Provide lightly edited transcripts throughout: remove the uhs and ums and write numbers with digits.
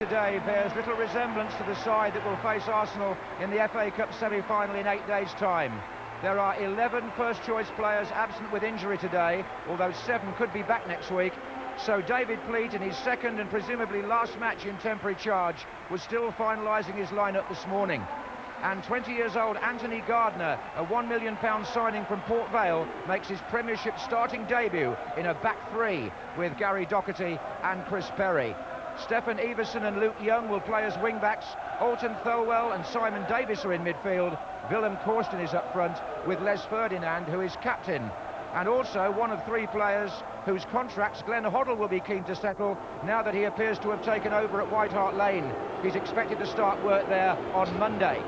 Today bears little resemblance to the side that will face Arsenal in the FA Cup semi-final in 8 days' time. There are 11 first-choice players absent with injury today, although 7 could be back next week. So David Pleat, in his second and presumably last match in temporary charge, was still finalising his lineup this morning. And 20 years old Anthony Gardner, a £1 million signing from Port Vale, makes his Premiership starting debut in a back three with Gary Doherty and Chris Perry. Stephen Everson and Luke Young will play as wing-backs. Alton Thelwell and Simon Davis are in midfield. Willem Korsten is up front with Les Ferdinand, who is captain. And also one of 3 players whose contracts Glenn Hoddle will be keen to settle now that he appears to have taken over at White Hart Lane. He's expected to start work there on Monday.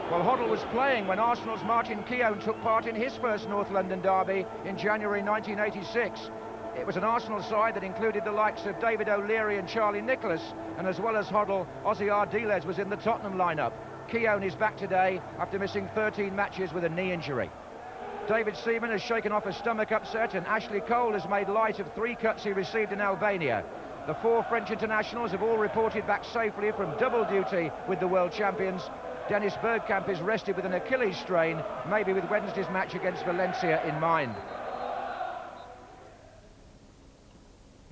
Well, Hoddle was playing when Arsenal's Martin Keown took part in his first North London derby in January 1986. It was an Arsenal side that included the likes of David O'Leary and Charlie Nicholas, and as well as Hoddle, Ozzy Ardiles was in the Tottenham lineup. Keown is back today after missing 13 matches with a knee injury. David Seaman has shaken off a stomach upset, and Ashley Cole has made light of 3 cuts he received in Albania. The 4 French internationals have all reported back safely from double duty with the world champions. Dennis Bergkamp is rested with an Achilles strain, maybe with Wednesday's match against Valencia in mind.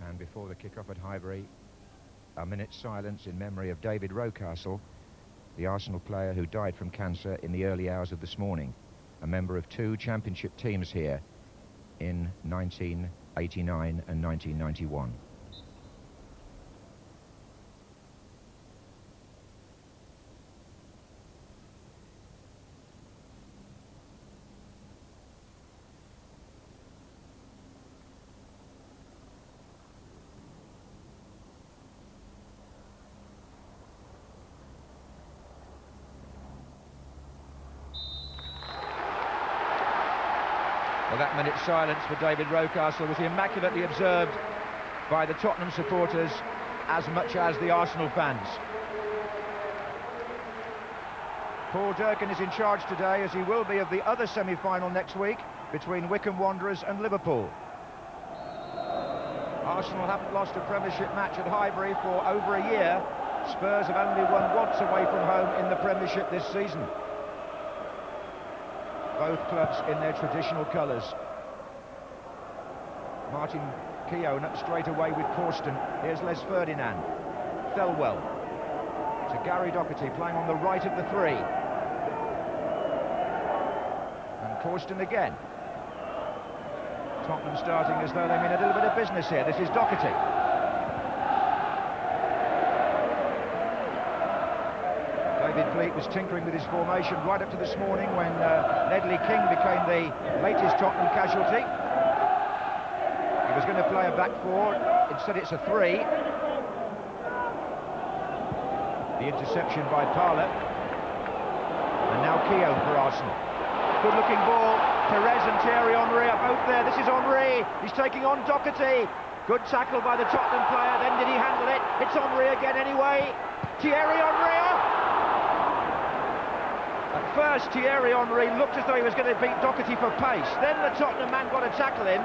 And before the kick-off at Highbury, a minute's silence in memory of David Rocastle, the Arsenal player who died from cancer in the early hours of this morning, a member of 2 championship teams here in 1989 and 1991. Well, that minute's silence for David Rocastle was immaculately observed by the Tottenham supporters as much as the Arsenal fans. Paul Durkin is in charge today, as he will be of the other semi-final next week between Wycombe Wanderers and Liverpool. Arsenal haven't lost a Premiership match at Highbury for over a year. Spurs have only won once away from home in the Premiership this season. Both clubs in their traditional colours. Martin Keown up straight away with Korsten. Here's Les Ferdinand. Thelwell to Gary Doherty, playing on the right of the 3. And Korsten again. Tottenham starting as though they mean a little bit of business here. This is Doherty. David Pleat was tinkering with his formation right up to this morning when Ledley King became the latest Tottenham casualty. He was going to play a back 4, instead it's a 3. The interception by Parlour. And now Keown for Arsenal. Good looking ball. Perez and Thierry Henry are both there. This is Henry. He's taking on Doherty. Good tackle by the Tottenham player. Then did he handle it? It's Henry again anyway. Thierry Henry off. At first, Thierry Henry looked as though he was going to beat Doherty for pace. Then the Tottenham man got a tackle in.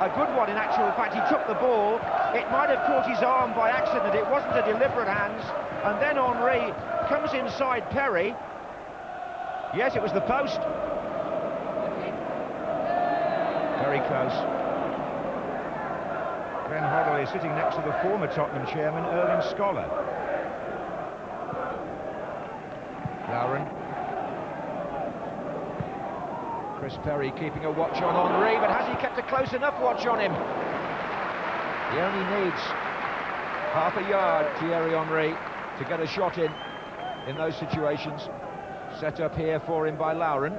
A good one, in actual fact. He took the ball. It might have caught his arm by accident. It wasn't a deliberate hands. And then Henry comes inside Perry. Yes, it was the post. Very close. Glenn Hoddle is sitting next to the former Tottenham chairman, Erling Scholar. Lauren. Chris Perry keeping a watch on Henry, but has he kept a close enough watch on him? He only needs half a yard, Thierry Henry, to get a shot in those situations. Set up here for him by Lauren.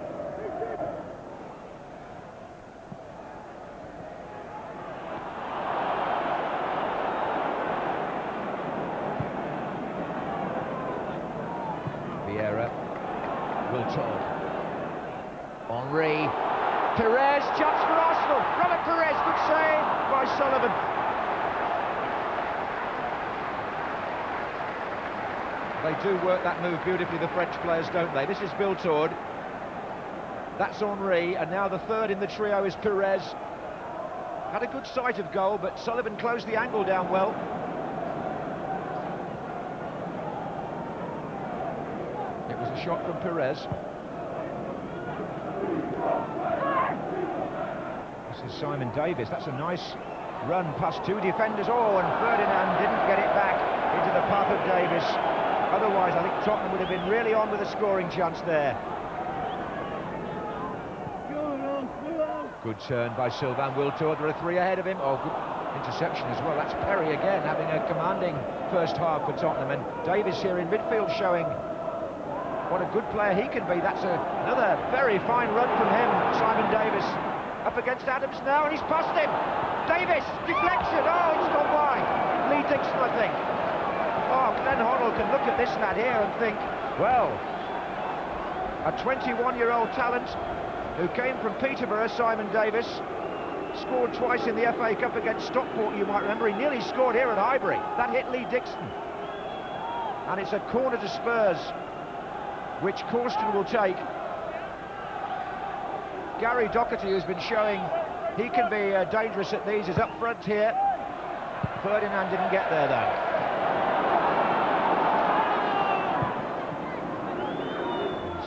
Vieira, Wiltord. Henry, Perez, chance for Arsenal. Robert Perez, good save by Sullivan. They do work that move beautifully, the French players, don't they? This is Wiltord. That's Henry, and now the third in the trio is Perez. Had a good sight of goal, but Sullivan closed the angle down well. It was a shot from Perez. This is Simon Davis. That's a nice run past two defenders. Oh, and Ferdinand didn't get it back into the path of Davis. Otherwise, I think Tottenham would have been really on with a scoring chance there. Good turn by Sylvain Wiltord. There are three ahead of him. Oh, good interception as well. That's Perry again, having a commanding first half for Tottenham. And Davis here in midfield showing what a good player he can be. That's another very fine run from him, Simon Davis. Up against Adams now, and he's past him. Davis, deflection. Oh, it's gone by. Lee Dixon, I think. Oh, Glenn Hoddle can look at this lad here and think, well, a 21-year-old talent who came from Peterborough, Simon Davis, scored twice in the FA Cup against Stockport, you might remember. He nearly scored here at Highbury. That hit Lee Dixon. And it's a corner to Spurs, which Corsten will take. Gary Doherty, who's been showing he can be dangerous at these, is up front here. Ferdinand didn't get there, though.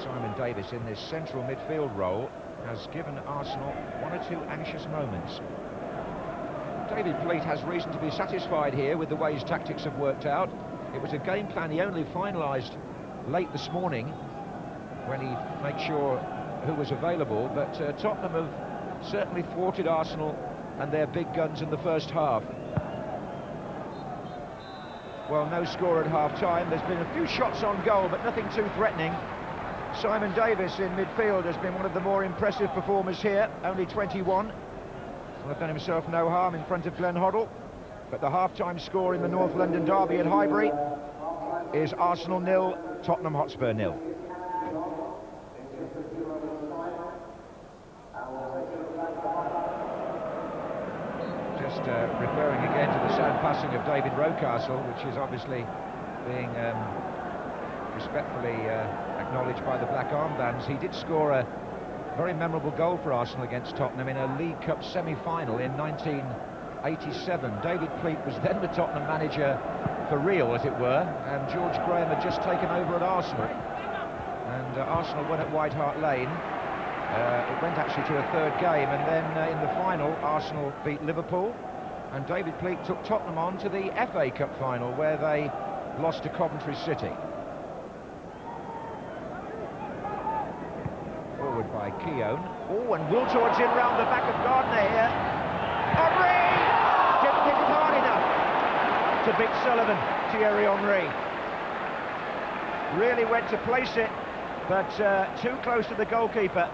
Simon Davis in this central midfield role has given Arsenal one or two anxious moments. David Pleat has reason to be satisfied here with the way his tactics have worked out. It was a game plan he only finalised late this morning when he made sure who was available, but Tottenham have certainly thwarted Arsenal and their big guns in the first half. Well, no score at half-time. There's been a few shots on goal, but nothing too threatening. Simon Davis in midfield has been one of the more impressive performers here, only 21. Well, have done himself no harm in front of Glenn Hoddle, but the half-time score in the North London derby at Highbury is Arsenal 0, Tottenham Hotspur 0. Just referring again to the sound passing of David Rocastle, which is obviously being respectfully acknowledged by the black armbands. He did score a very memorable goal for Arsenal against Tottenham in a League Cup semi-final in 1987. David Pleat was then the Tottenham manager for real, as it were, and George Graham had just taken over at Arsenal. And Arsenal won at White Hart Lane. It went actually to a third game, and then in the final, Arsenal beat Liverpool, and David Pleat took Tottenham on to the FA Cup final, where they lost to Coventry City. Forward by Keown. Oh, and Wiltord's in round the back of Gardner here. Henry! Didn't hit it hard enough to beat Sullivan, Thierry Henry. Really went to place it, but too close to the goalkeeper.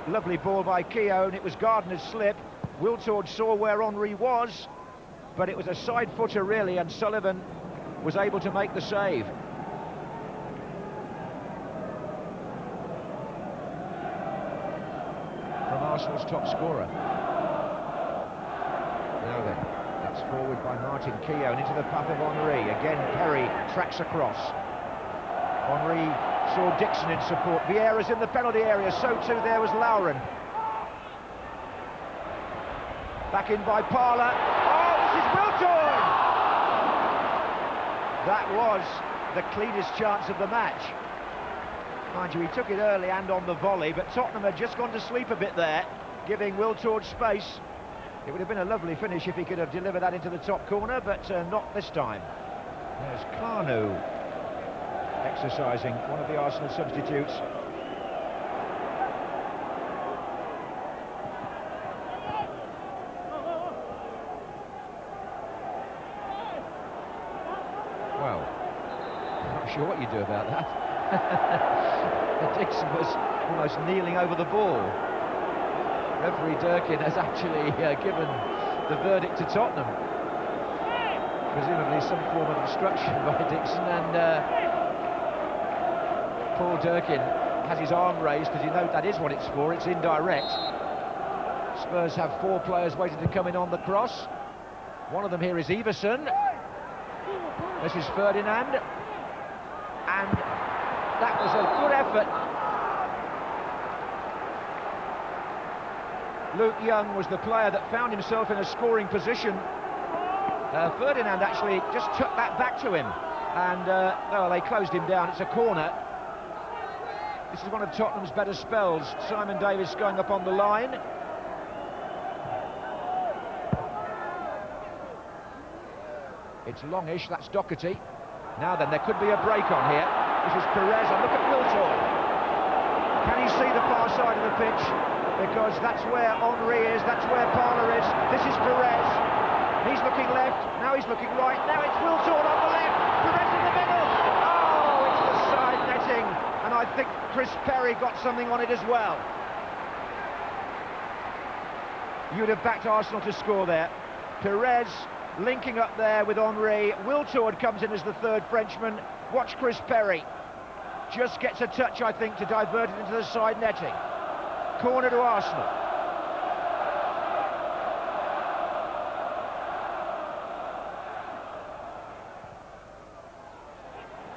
Lovely ball by Keown. It was Gardner's slip. Wiltord saw where Henry was, but it was a side footer really, and Sullivan was able to make the save. From Arsenal's top scorer. Now then, it's forward by Martin Keown into the path of Henry. Again, Perry tracks across. Henry saw Dixon in support. Vieira's in the penalty area, so too there was Lauren. Back in by Parler. Oh, this is Wiltord! That was the cleanest chance of the match. Mind you, he took it early and on the volley, but Tottenham had just gone to sleep a bit there, giving Wiltord space. It would have been a lovely finish if he could have delivered that into the top corner, but not this time. There's Carnu exercising, one of the Arsenal substitutes. Well, I'm not sure what you do about that. Dixon was almost kneeling over the ball. Referee Durkin has actually given the verdict to Tottenham. Presumably some form of obstruction by Dixon, and Paul Durkin has his arm raised, because you know that is what it's for, it's indirect. Spurs have four players waiting to come in on the cross. One of them here is Everson. This is Ferdinand. And that was a good effort. Luke Young was the player that found himself in a scoring position. Ferdinand actually just took that back to him. And, well, they closed him down. It's a corner. This is one of Tottenham's better spells. Simon Davies going up on the line. It's longish, that's Doherty. Now then, there could be a break on here. This is Perez, and look at Wiltord. Can he see the far side of the pitch? Because that's where Henry is, that's where Parler is. This is Perez. He's looking left, now he's looking right. Now it's Wiltord on the left. Perez in the middle. Oh, it's the side netting. And I think Chris Perry got something on it as well. You'd have backed Arsenal to score there. Perez linking up there with Henry. Wiltord comes in as the third Frenchman. Watch Chris Perry. Just gets a touch, I think, to divert it into the side netting. Corner to Arsenal.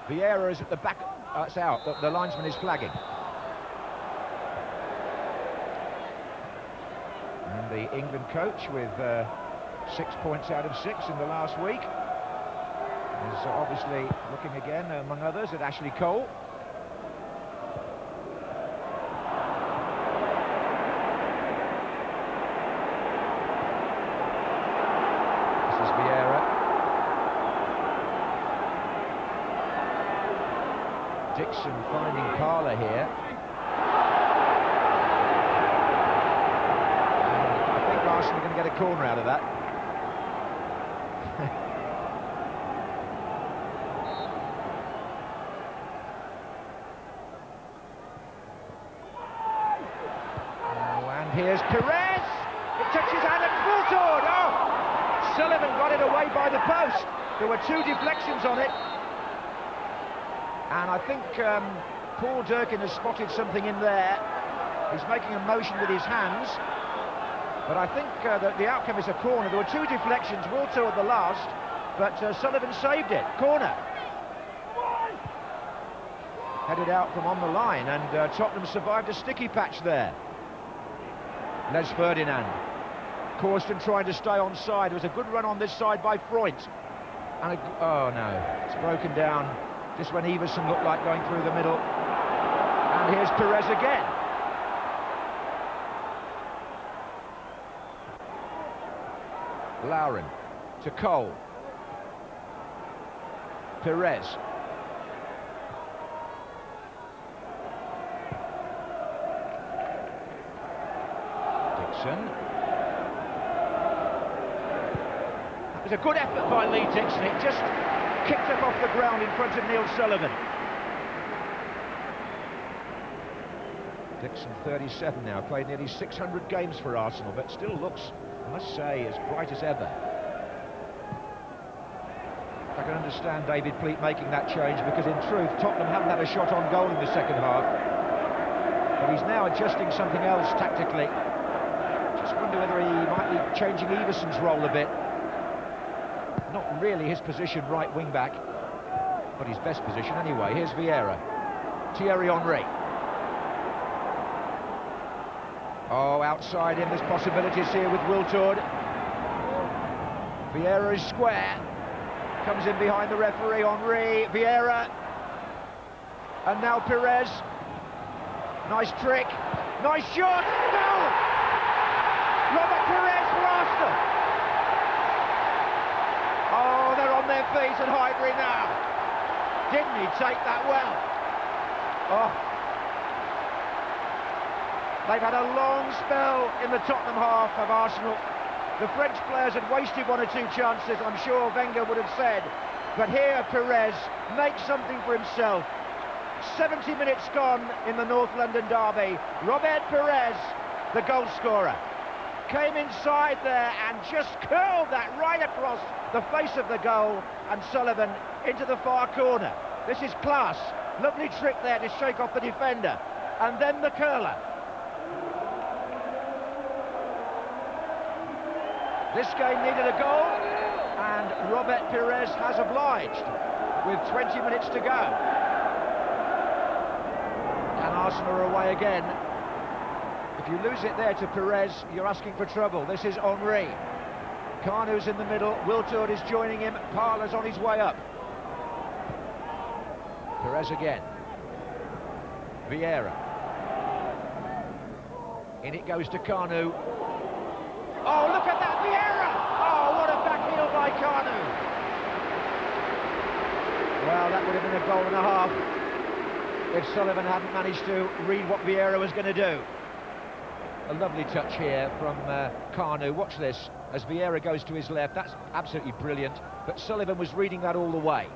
Vieira is at the back. It's out. The linesman is flagging. And the England coach with 6 points out of 6 in the last week is obviously looking again, among others, at Ashley Cole. This is Vieira. Dixon finding Parler here. And I think Arsenal are going to get a corner out of that. Here's Perez, it touches hand and Wiltord, oh! Sullivan got it away by the post. There were 2 deflections on it. And I think Paul Durkin has spotted something in there. He's making a motion with his hands. But I think that the outcome is a corner. There were 2 deflections, Wiltord the last, but Sullivan saved it. Corner. Headed out from on the line, and Tottenham survived a sticky patch there. Les Ferdinand. Corsten trying to stay on side. There was a good run on this side by Freund. And oh no, it's broken down just when Everson looked like going through the middle. And here's Perez again. Lauren to Cole. Perez. That was a good effort by Lee Dixon. It just kicked up off the ground in front of Neil Sullivan. Dixon 37 now, played nearly 600 games for Arsenal, but still looks, I must say, as bright as ever. I can understand David Pleat making that change, because in truth Tottenham haven't had a shot on goal in the second half. But he's now adjusting something else tactically. Just wonder whether he might be changing Everson's role a bit. Not really his position, right wing back, but his best position anyway. Here's Vieira. Thierry Henry. Oh, outside him, there's possibilities here with Wiltord. Vieira is square. Comes in behind the referee, Henry. Vieira. And now Perez. Nice trick. Nice shot. Goal! Robert Perez for Arsenal. Oh, they're on their feet at Highbury now. Didn't he take that well? Oh. They've had a long spell in the Tottenham half of Arsenal. The French players had wasted 1 or 2 chances, I'm sure Wenger would have said. But here Perez makes something for himself. 70 minutes gone in the North London derby. Robert Perez, the goal scorer, came inside there and just curled that right across the face of the goal, and Sullivan into the far corner. This is class. Lovely trick there to shake off the defender. And then the curler. This game needed a goal, and Robert Perez has obliged with 20 minutes to go. And Arsenal are away again. If you lose it there to Perez, you're asking for trouble. This is Henry. Carnu's in the middle, Wiltord is joining him, Parler's on his way up. Perez again. Vieira. In it goes to Kanu. Oh, look at that, Vieira! Oh, what a back heel by Kanu! Well, that would have been a goal and a half if Sullivan hadn't managed to read what Vieira was going to do. A lovely touch here from Kanu. Watch this, as Vieira goes to his left. That's absolutely brilliant, but Sullivan was reading that all the way.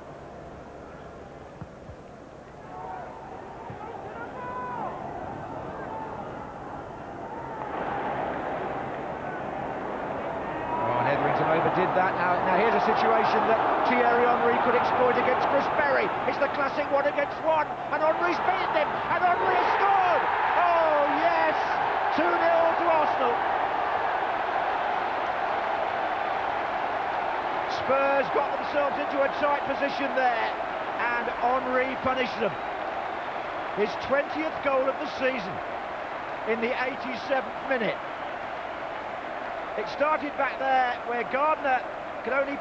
Did that. Now here's a situation that Thierry Henry could exploit against Chris Berry. It's the classic 1 against 1, and Henry's beaten him, and Henry has scored! Oh yes! 2-0 to Arsenal. Spurs got themselves into a tight position there, and Henry punished them. His 20th goal of the season in the 87th minute. It started back there where Gardner could only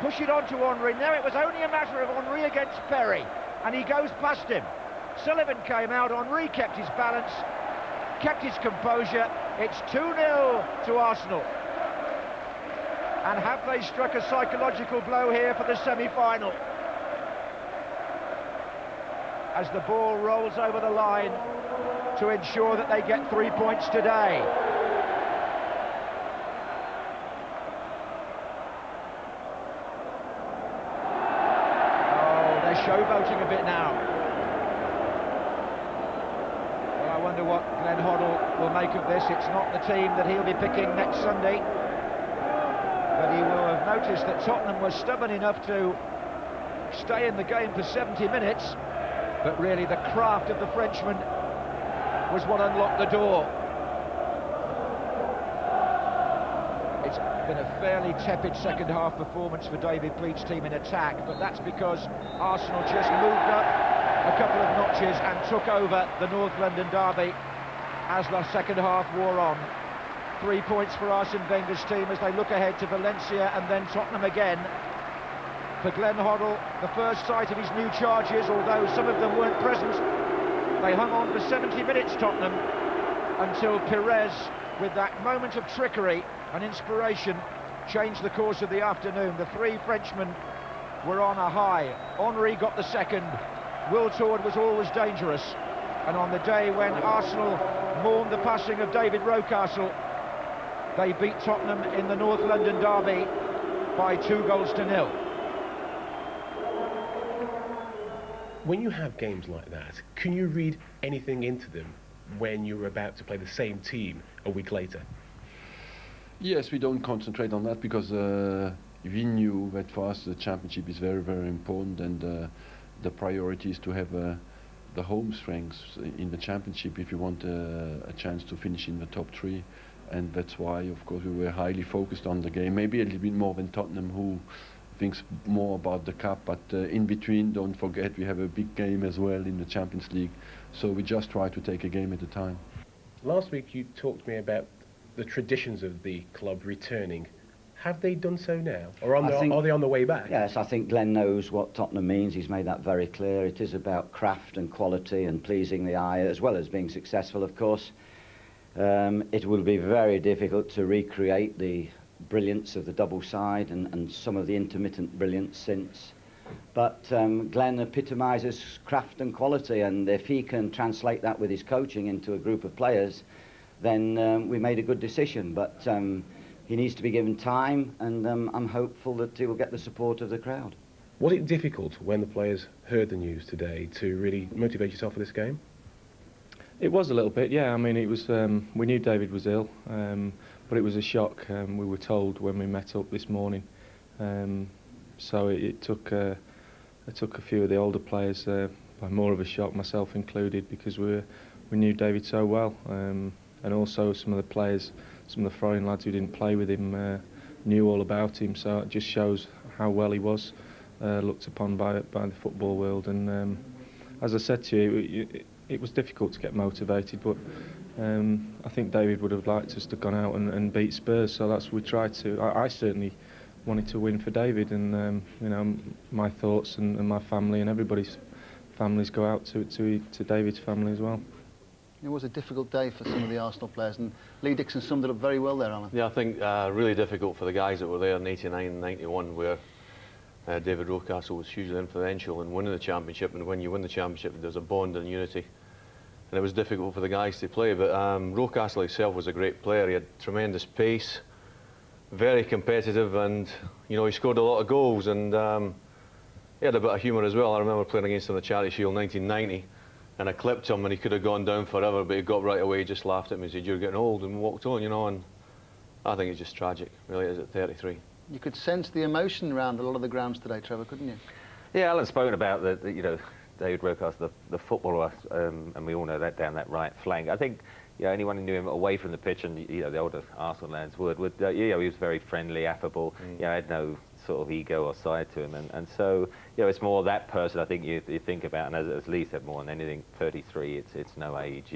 push it on to Henry. Now it was only a matter of Henry against Perry, and he goes past him. Sullivan came out, Henry kept his balance, kept his composure. It's 2-0 to Arsenal. And have they struck a psychological blow here for the semi-final? As the ball rolls over the line to ensure that they get 3 points today. Showboating a bit now. Well, I wonder what Glenn Hoddle will make of this. It's not the team that he'll be picking next Sunday, but he will have noticed that Tottenham was stubborn enough to stay in the game for 70 minutes, but really the craft of the Frenchman was what unlocked the door. It's been a fairly tepid second half performance for David Pleat's team in attack, but that's because Arsenal just moved up a couple of notches and took over the North London derby as the second half wore on. 3 points for Arsene Wenger's team as they look ahead to Valencia and then Tottenham again. For Glenn Hoddle, the first sight of his new charges, although some of them weren't present, they hung on for 70 minutes, Tottenham, until Pires, with that moment of trickery and inspiration, changed the course of the afternoon. The three Frenchmen were on a high. Henry got the second. Wiltord was always dangerous. And on the day when Arsenal mourned the passing of David Rocastle, they beat Tottenham in the North London derby by 2-0. When you have games like that, can you read anything into them when you're about to play the same team a week later? Yes, we don't concentrate on that because we knew that for us the championship is very, very important, and the priority is to have the home strengths in the championship if you want a chance to finish in the top three. And that's why, of course, we were highly focused on the game, maybe a little bit more than Tottenham, who thinks more about the cup, but in between, don't forget, we have a big game as well in the Champions League, so we just try to take a game at a time. Last week you talked to me about the traditions of the club returning. Have they done so now, or are they on the way back? Yes, I think Glenn knows what Tottenham means. He's made that very clear. It is about craft and quality and pleasing the eye, as well as being successful, of course. It will be very difficult to recreate the brilliance of the double side and some of the intermittent brilliance since. But Glenn epitomises craft and quality, and if he can translate that with his coaching into a group of players, then we made a good decision. But he needs to be given time, and I'm hopeful that he will get the support of the crowd. Was it difficult when the players heard the news today to really motivate yourself for this game? It was a little bit, yeah. I mean, it was. We knew David was ill, but it was a shock. We were told when we met up this morning, so it took a few of the older players by more of a shock, myself included, because we knew David so well, and also some of the players, some of the foreign lads who didn't play with him knew all about him. So it just shows how well he was looked upon by the football world. And as I said to you, it was difficult to get motivated, but I think David would have liked us to gone out and beat Spurs, so that's what we tried to. I certainly wanted to win for David, and you know, my thoughts and my family and everybody's families go out to David's family as well. It was a difficult day for some of the Arsenal players, and Lee Dixon summed it up very well there, Alan. Yeah, I think really difficult for the guys that were there in '89 and '91, where David Rocastle was hugely influential in winning the championship, and when you win the championship there's a bond and unity, and it was difficult for the guys to play. But Rocastle himself was a great player. He had tremendous pace, very competitive, and you know, he scored a lot of goals, and he had a bit of humour as well. I remember playing against him in the Charity Shield 1990, and I clipped him, and he could have gone down forever, but he got right away, just laughed at me and said, "You're getting old," and walked on, you know. And I think it's just tragic, really, is at 33. You could sense the emotion around a lot of the grounds today, Trevor, couldn't you? Yeah, Alan's spoken about the you know, David Rocastle, the footballer, and we all know that down that right flank. I think, you know, anyone who knew him away from the pitch, and you know, the older Arsenal lads would you know, he was very friendly, affable. You know, had no sort of ego or side to him, and so, you know, it's more that person I think you think about. And as Lee said, more than anything, 33, it's no age.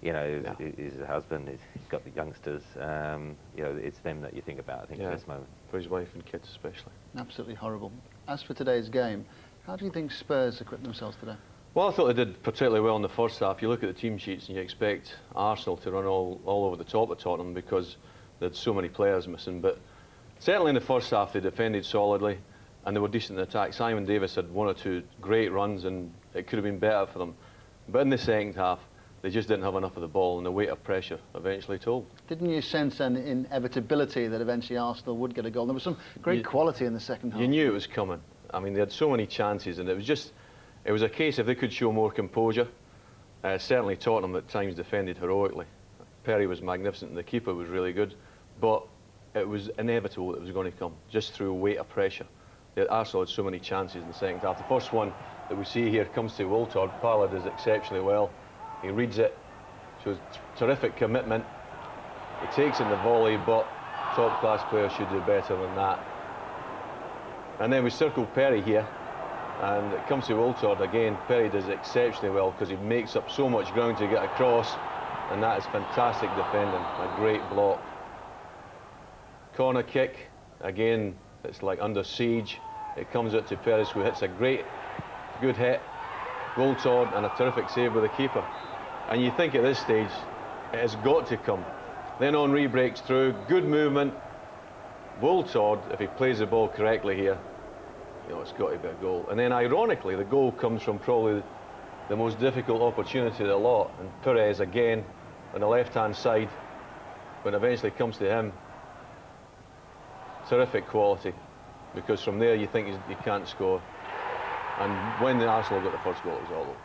You know, yeah. His husband, he's got the youngsters. You know, it's them that you think about, I think, at this moment. For his wife and kids especially. Absolutely horrible. As for today's game, how do you think Spurs equipped themselves today? Well, I thought they did particularly well in the first half. You look at the team sheets and you expect Arsenal to run all over the top of Tottenham because they had so many players missing. But certainly in the first half they defended solidly and they were decent in attack. Simon Davis had one or two great runs and it could have been better for them. But in the second half, they just didn't have enough of the ball, and the weight of pressure eventually told. Didn't you sense an inevitability that eventually Arsenal would get a goal? There was some great quality in the second half. You knew it was coming. I mean, they had so many chances, and it was a case if they could show more composure. Certainly Tottenham at times defended heroically. Perry was magnificent, and the keeper was really good, but it was inevitable that it was going to come, just through weight of pressure. Arsenal had so many chances in the second half. The first one that we see here comes to Wiltord. Parla does exceptionally well. He reads it, shows terrific commitment. He takes in the volley, but top-class players should do better than that. And then we circle Perry here, and it comes to Wiltord again. Perry does exceptionally well because he makes up so much ground to get across, and that is fantastic defending, a great block. Corner kick, again, it's like under siege. It comes out to Perez, who hits a good hit. Wiltord, and a terrific save with the keeper. And you think at this stage, it has got to come. Then Henry breaks through, good movement. Wiltord, if he plays the ball correctly here, you know, it's got to be a goal. And then ironically, the goal comes from probably the most difficult opportunity of the lot. And Perez again, on the left-hand side, when it eventually comes to him, terrific quality. Because from there, you think you can't score. And when the Arsenal got the first goal, it was all over.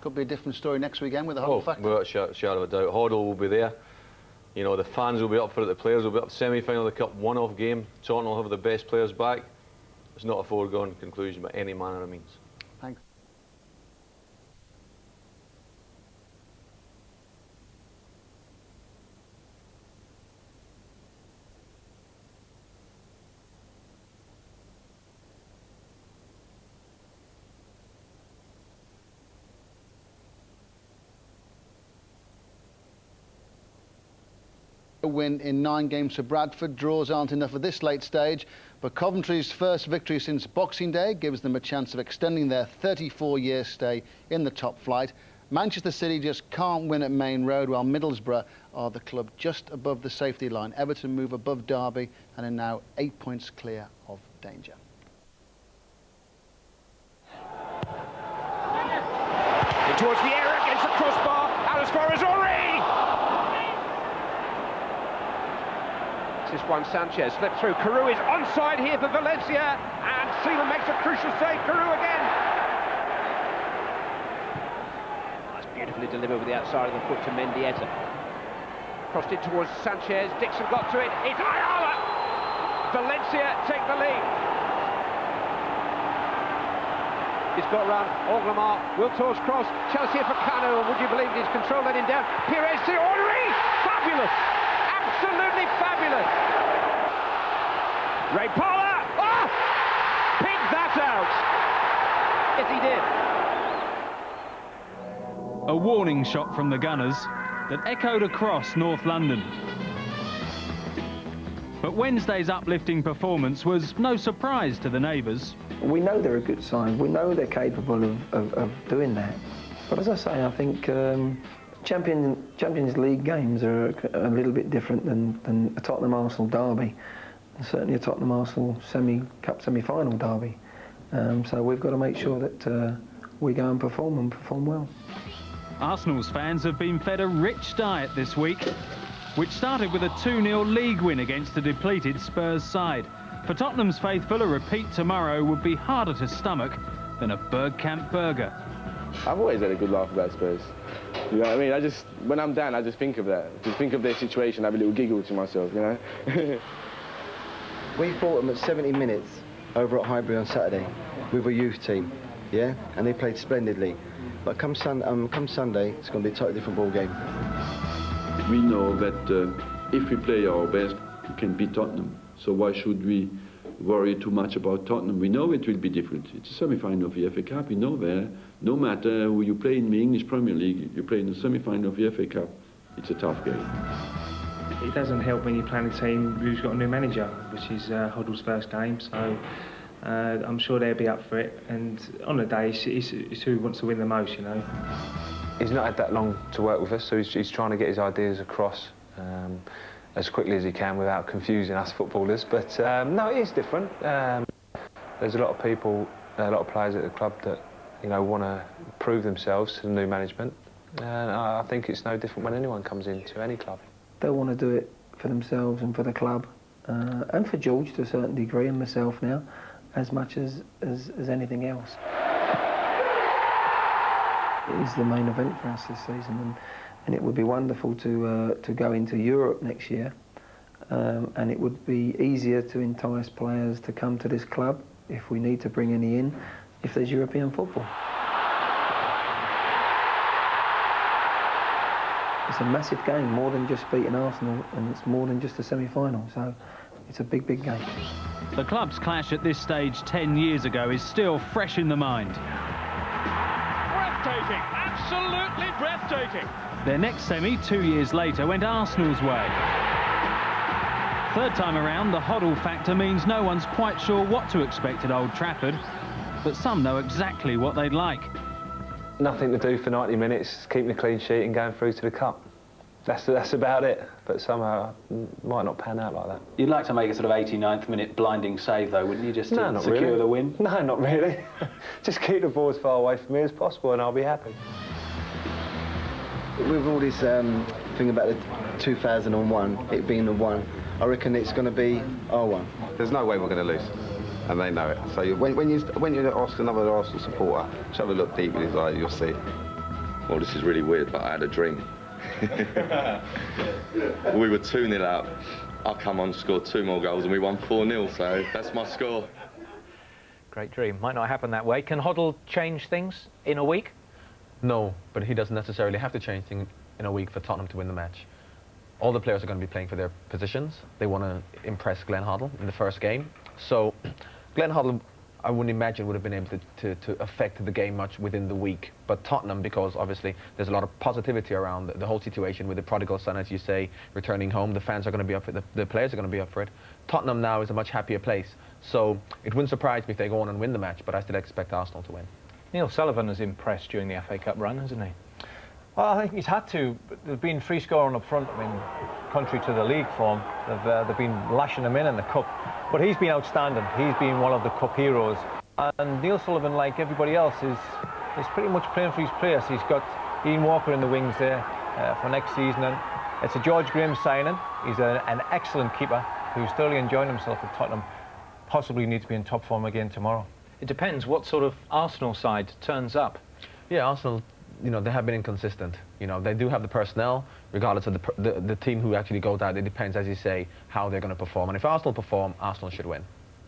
Could be a different story next weekend with the Hoddle factor. Without a shadow of a doubt. Hoddle will be there. You know, the fans will be up for it, the players will be up. Semi-final of the Cup, one-off game. Tottenham will have the best players back. It's not a foregone conclusion by any manner of means. Thanks. A win in 9 games for Bradford. Draws aren't enough at this late stage, but Coventry's first victory since Boxing Day gives them a chance of extending their 34-year stay in the top flight. Manchester City just can't win at Main Road, while Middlesbrough are the club just above the safety line. Everton move above Derby and are now 8 points clear of danger. In towards the area against the crossbar. Alice Flores already. This one, Sanchez slipped through. Carew is onside here for Valencia, and Seaman makes a crucial save. Carew again. That's beautifully delivered with the outside of the foot to Mendieta. Crossed it towards Sanchez. Dixon got to it. It's Ayala. Valencia take the lead. He's got round Orglamar. Wiltord's cross. Chelsea for Cano. Would you believe he's controlled that in down? Pires to Henry. Fabulous. Absolutely fabulous. Ray Parla! Oh! Picked that out. Yes, he did. A warning shot from the Gunners that echoed across North London. But Wednesday's uplifting performance was no surprise to the neighbours. We know they're a good side. We know they're capable of doing that. But as I say, I think Champions League games are a little bit different than a Tottenham-Arsenal derby, and certainly a Tottenham-Arsenal cup semi-final derby. So we've got to make sure that we go and perform well. Arsenal's fans have been fed a rich diet this week, which started with a 2-0 league win against a depleted Spurs side. For Tottenham's faithful, a repeat tomorrow would be harder to stomach than a Bergkamp burger. I've always had a good laugh about Spurs. You know what I mean? When I'm down, I just think of that. Just think of their situation, have a little giggle to myself, you know? We fought them at 70 minutes over at Highbury on Saturday with a youth team, yeah? And they played splendidly. But come Sunday, it's going to be a totally different ball game. We know that if we play our best, we can beat Tottenham. So why should we worry too much about Tottenham? We know it will be different. It's a semi-final of the FA Cup. We know that no matter who you play in the English Premier League, you play in the semi-final of the FA Cup, it's a tough game. It doesn't help when you're playing a team who's got a new manager, which is Hoddle's first game, so I'm sure they'll be up for it. And on the day, it's who wants to win the most, you know. He's not had that long to work with us, so he's trying to get his ideas across as quickly as he can without confusing us footballers. But no, it is different. There's a lot of people, a lot of players at the club that want to prove themselves to the new management, and I think it's no different when anyone comes into any club. They want to do it for themselves and for the club, and for George to a certain degree, and myself now, as much as anything else. It is the main event for us this season, and it would be wonderful to go into Europe next year, and it would be easier to entice players to come to this club, if we need to bring any in, if there's European football. It's a massive game, more than just beating Arsenal, and it's more than just a semi-final, so it's a big, big game. The club's clash at this stage 10 years ago is still fresh in the mind. Breathtaking, absolutely breathtaking. Their next semi, 2 years later, went Arsenal's way. Third time around, the Hoddle factor means no one's quite sure what to expect at Old Trafford, but some know exactly what they'd like. Nothing to do for 90 minutes, keeping a clean sheet and going through to the cup. That's about it, but somehow it might not pan out like that. You'd like to make a sort of 89th minute blinding save though, wouldn't you, just to secure the win? No, not really. Just keep the ball as far away from me as possible and I'll be happy. With all this thing about the 2001, it being the one, I reckon it's going to be our one. There's no way we're going to lose, and they know it. So when you ask another Arsenal supporter, just have a look deep in his eyes, you'll see. Well, this is really weird, but I had a dream. We were 2-0 up. I come on, scored 2 more goals, and we won 4-0, so that's my score. Great dream. Might not happen that way. Can Hoddle change things in a week? No, but he doesn't necessarily have to change things in a week for Tottenham to win the match. All the players are going to be playing for their positions. They want to impress Glenn Hoddle in the first game. So Glenn Hoddle, I wouldn't imagine, would have been able to affect the game much within the week. But Tottenham, because obviously there's a lot of positivity around the whole situation with the prodigal son, as you say, returning home. The fans are going to be up for it. The players are going to be up for it. Tottenham now is a much happier place. So it wouldn't surprise me if they go on and win the match, but I still expect Arsenal to win. Neil Sullivan has impressed during the FA Cup run, hasn't he? Well, I think he's had to. There's been free scoring up front. I mean, contrary to the league form, they've been lashing him in the cup. But he's been outstanding. He's been one of the cup heroes. And Neil Sullivan, like everybody else, is pretty much playing for his players. He's got Ian Walker in the wings there for next season. And it's a George Graham signing. He's an excellent keeper who's thoroughly enjoying himself at Tottenham. Possibly needs to be in top form again tomorrow. It depends what sort of Arsenal side turns up. Yeah, Arsenal, they have been inconsistent. They do have the personnel, regardless of the team who actually goes out. It depends, as you say, how they're going to perform. And if Arsenal perform, Arsenal should win.